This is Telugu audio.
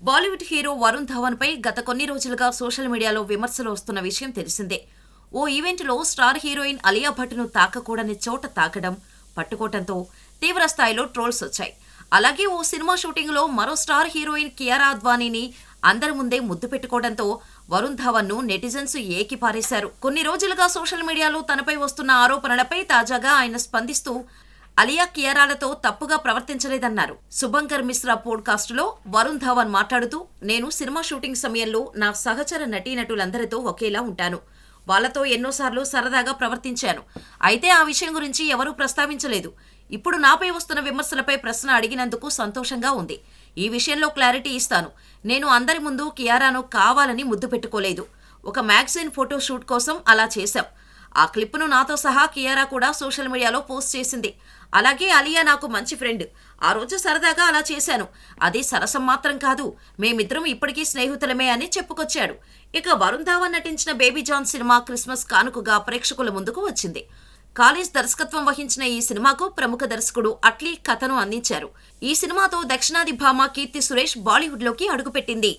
బాలీవుడ్ హీరో వరుణ్ ధవన్ పై గత కొన్ని రోజులుగా సోషల్ మీడియాలో విమర్శలు వస్తున్న విషయం తెలిసిందే. ఓ ఈవెంట్లో స్టార్ హీరోయిన్ అలియా భట్ను తాకకూడని చోట తాకడం, పట్టుకోవడంతో తీవ్ర స్థాయిలో ట్రోల్స్ వచ్చాయి. అలాగే ఓ సినిమా షూటింగ్లో మరో స్టార్ హీరోయిన్ కియారా అద్వానీని అందరి ముందే ముద్దు పెట్టుకోవడంతో వరుణ్ ధవన్ ను నెటిజన్స్ ఏకిపారేశారు. కొన్ని రోజులుగా సోషల్ మీడియాలో తనపై వస్తున్న ఆరోపణలపై తాజాగా ఆయన స్పందిస్తూ అలియా కియారాలతో తప్పుగా ప్రవర్తించలేదన్నారు. శుభంకర్ మిశ్రా పోడ్కాస్ట్ లో వరుణ్ ధవన్ మాట్లాడుతూ, నేను సినిమా షూటింగ్ సమయంలో నా సహచర నటీనటులందరితో ఒకేలా ఉంటాను. వాళ్లతో ఎన్నోసార్లు సరదాగా ప్రవర్తించాను. అయితే ఆ విషయం గురించి ఎవరూ ప్రస్తావించలేదు. ఇప్పుడు నాపై వస్తున్న విమర్శలపై ప్రశ్న అడిగినందుకు సంతోషంగా ఉంది. ఈ విషయంలో క్లారిటీ ఇస్తాను. నేను అందరి ముందు కియారాను కావాలని ముద్దు పెట్టుకోలేదు. ఒక మ్యాగజైన్ ఫోటో షూట్ కోసం అలా చేశాం. ఆ క్లిప్ను నాతో సహా కియారా కూడా సోషల్ మీడియాలో పోస్ట్ చేసింది. అలాగే అలియా నాకు మంచి ఫ్రెండ్. ఆ రోజు సరదాగా అలా చేశాను. అది సరసం మాత్రం కాదు, మేమిద్దరం ఇప్పటికీ స్నేహితులమే అని చెప్పుకొచ్చాడు. ఇక వరుణ్ ధావన్ నటించిన బేబీ జాన్ సినిమా క్రిస్మస్ కానుకగా ప్రేక్షకుల ముందుకు వచ్చింది. కాలేజ్ దర్శకత్వం వహించిన ఈ సినిమాకు ప్రముఖ దర్శకుడు అట్లీ కథను అందించారు. ఈ సినిమాతో దక్షిణాది భామ కీర్తి సురేష్ బాలీవుడ్లోకి అడుగుపెట్టింది.